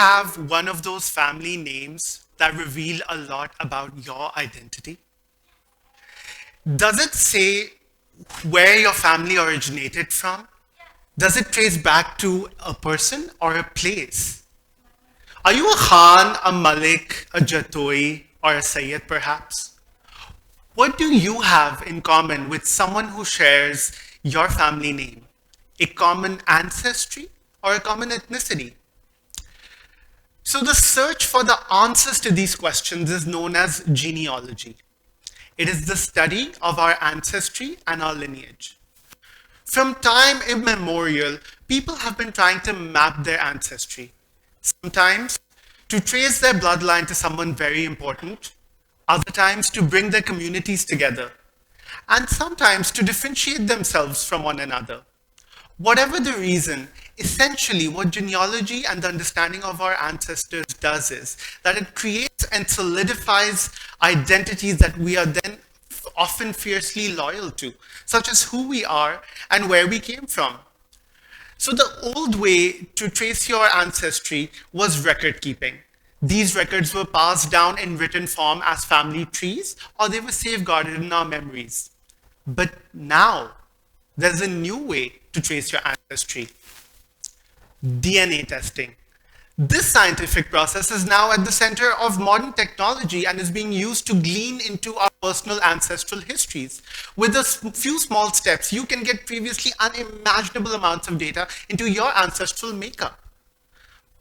have one of those family names that reveal a lot about your identity? Does it say where your family originated from? Does it trace back to a person or a place? Are you a Khan, a Malik, a Jatoi, or a Sayyid perhaps? What do you have in common with someone who shares your family name? A common ancestry or a common ethnicity? So the search for the answers to these questions is known as genealogy. It is the study of our ancestry and our lineage. From time immemorial, people have been trying to map their ancestry. Sometimes to trace their bloodline to someone very important, other times to bring their communities together, and sometimes to differentiate themselves from one another. Whatever the reason, essentially what genealogy and the understanding of our ancestors does is that it creates and solidifies identities that we are then often fiercely loyal to, such as who we are and where we came from. So the old way to trace your ancestry was record keeping. These records were passed down in written form as family trees, or they were safeguarded in our memories. But now, there's a new way to trace your ancestry: DNA testing. This scientific process is now at the center of modern technology and is being used to glean into our personal ancestral histories. With a few small steps, you can get previously unimaginable amounts of data into your ancestral makeup.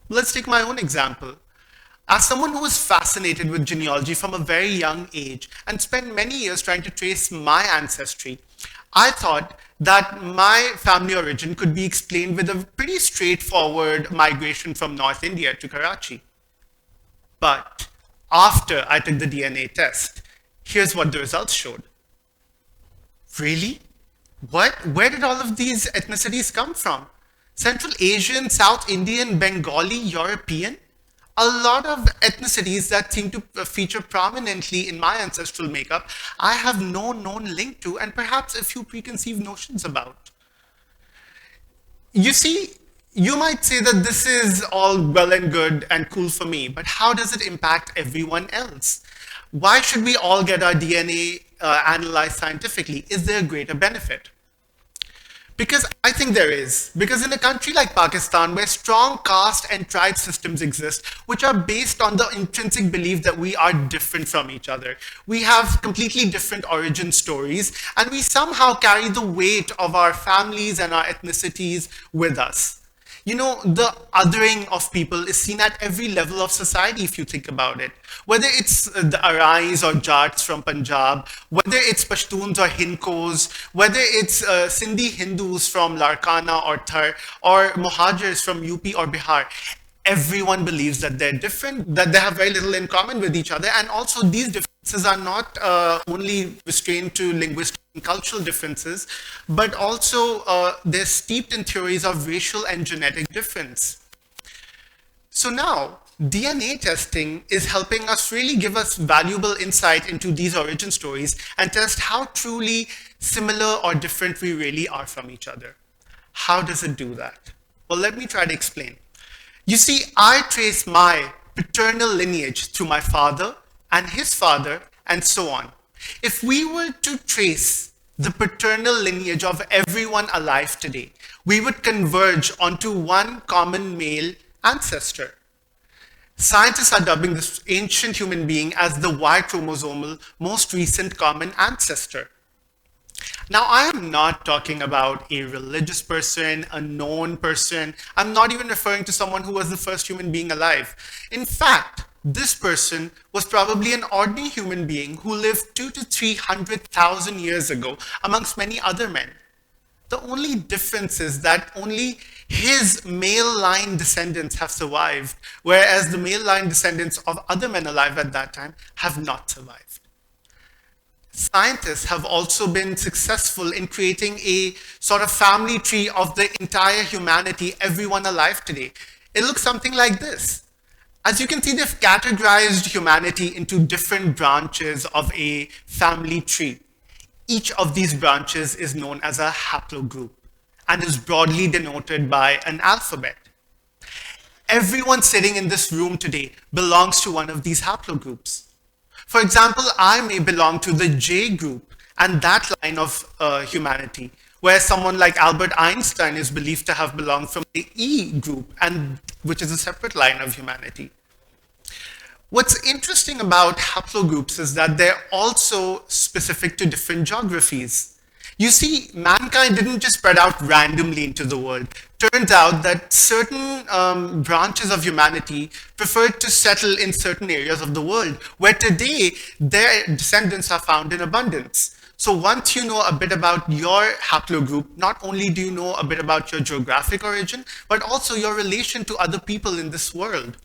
Let's take my own example. As someone who was fascinated with genealogy from a very young age and spent many years trying to trace my ancestry, I thought that my family origin could be explained with a pretty straightforward migration from North India to Karachi. But after I took the DNA test, here's what the results showed. Really? What? Where did all of these ethnicities come from? Central Asian, South Indian, Bengali, European? A lot of ethnicities that seem to feature prominently in my ancestral makeup, I have no known link to and perhaps a few preconceived notions about. You see, you might say that this is all well and good and cool for me, but how does it impact everyone else? Why should we all get our DNA analyzed scientifically? Is there a greater benefit? Because I think there is. Because in a country like Pakistan, where strong caste and tribe systems exist, which are based on the intrinsic belief that we are different from each other, we have completely different origin stories, and we somehow carry the weight of our families and our ethnicities with us. You know, the othering of people is seen at every level of society, if you think about it. Whether it's the Arais or Jats from Punjab, whether it's Pashtuns or Hinkos, whether it's Sindhi Hindus from Larkana or Thar, or Muhajirs from UP or Bihar, everyone believes that they're different, that they have very little in common with each other, and also these differences are not only restrained to linguistic and cultural differences, but also they're steeped in theories of racial and genetic difference. So now, DNA testing is helping us really give us valuable insight into these origin stories and test how truly similar or different we really are from each other. How does it do that? Well, let me try to explain. You see, I trace my paternal lineage through my father and his father and so on. If we were to trace the paternal lineage of everyone alive today, we would converge onto one common male ancestor. Scientists are dubbing this ancient human being as the Y chromosomal most recent common ancestor. Now, I am not talking about a religious person, a known person. I'm not even referring to someone who was the first human being alive. In fact, this person was probably an ordinary human being who lived 200,000 to 300,000 years ago amongst many other men. The only difference is that only his male line descendants have survived, whereas the male line descendants of other men alive at that time have not survived. Scientists have also been successful in creating a sort of family tree of the entire humanity, everyone alive today. It looks something like this. As you can see, they've categorized humanity into different branches of a family tree. Each of these branches is known as a haplogroup and is broadly denoted by an alphabet. everyone sitting in this room today belongs to one of these haplogroups. For example, I may belong to the J group and that line of humanity, where someone like Albert Einstein is believed to have belonged from the E group, and which is a separate line of humanity. What's interesting about haplogroups is that they're also specific to different geographies. You see, mankind didn't just spread out randomly into the world. Turns out that certain branches of humanity preferred to settle in certain areas of the world, where today their descendants are found in abundance. So once you know a bit about your haplogroup, not only do you know a bit about your geographic origin, but also your relation to other people in this world.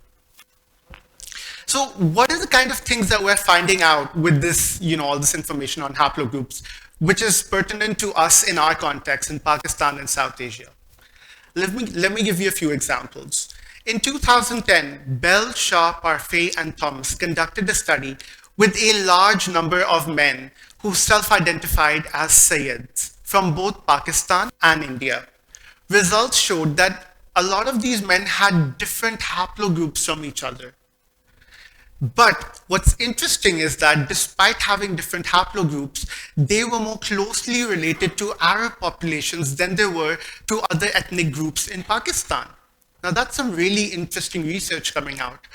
So what are the kind of things that we're finding out with this, all this information on haplogroups, which is pertinent to us in our context in Pakistan and South Asia? Let me give you a few examples. In 2010, Bell, Shah, Parfait, and Thomas conducted a study with a large number of men who self-identified as Sayyids from both Pakistan and India. Results showed that a lot of these men had different haplogroups from each other. But what's interesting is that despite having different haplogroups, they were more closely related to Arab populations than they were to other ethnic groups in Pakistan. Now that's some really interesting research coming out.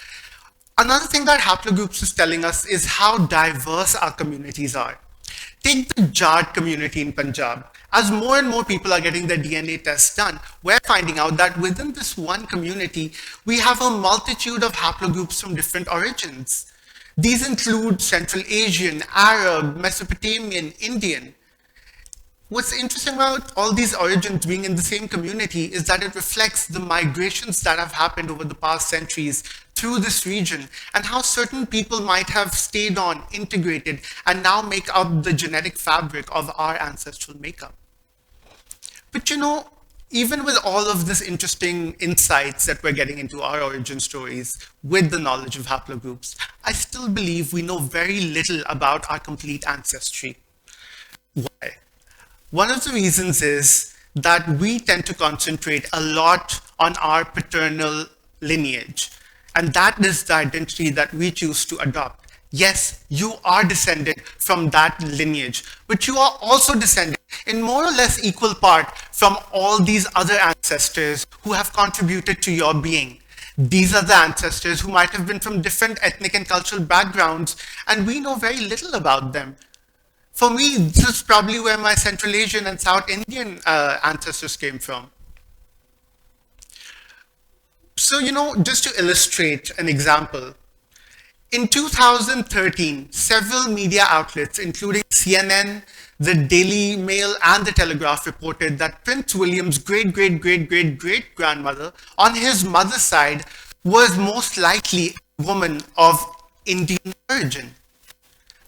Another thing that haplogroups is telling us is how diverse our communities are. Take the Jat community in Punjab. As more and more people are getting their DNA tests done, we're finding out that within this one community, we have a multitude of haplogroups from different origins. These include Central Asian, Arab, Mesopotamian, Indian. What's interesting about all these origins being in the same community is that it reflects the migrations that have happened over the past centuries through this region and how certain people might have stayed on, integrated, and now make up the genetic fabric of our ancestral makeup. But even with all of this interesting insights that we're getting into our origin stories with the knowledge of haplogroups, I still believe we know very little about our complete ancestry. Why? One of the reasons is that we tend to concentrate a lot on our paternal lineage, and that is the identity that we choose to adopt. Yes, you are descended from that lineage, but you are also descended in more or less equal part from all these other ancestors who have contributed to your being. These are the ancestors who might have been from different ethnic and cultural backgrounds, and we know very little about them. For me, this is probably where my Central Asian and South Indian ancestors came from. So, just to illustrate an example, in 2013, several media outlets, including CNN, the Daily Mail, and the Telegraph reported that Prince William's great-great-great-great-great-grandmother on his mother's side was most likely a woman of Indian origin.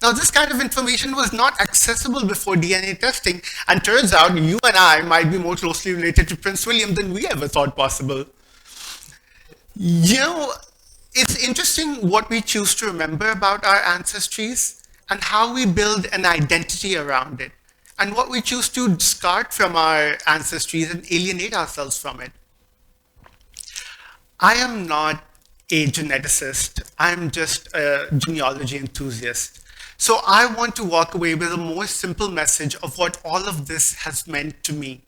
Now, this kind of information was not accessible before DNA testing, and turns out you and I might be more closely related to Prince William than we ever thought possible. It's interesting what we choose to remember about our ancestries and how we build an identity around it, and what we choose to discard from our ancestries and alienate ourselves from it. I am not a geneticist, I'm just a genealogy enthusiast. So I want to walk away with a more simple message of what all of this has meant to me.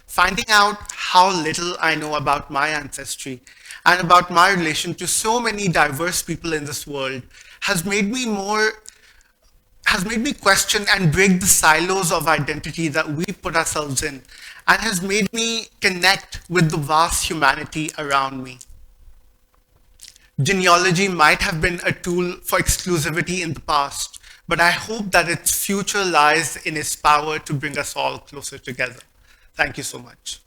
Finding out how little I know about my ancestry and about my relation to so many diverse people in this world has made me question and break the silos of identity that we put ourselves in, and has made me connect with the vast humanity around me. Genealogy might have been a tool for exclusivity in the past, but I hope that its future lies in its power to bring us all closer together. Thank you so much.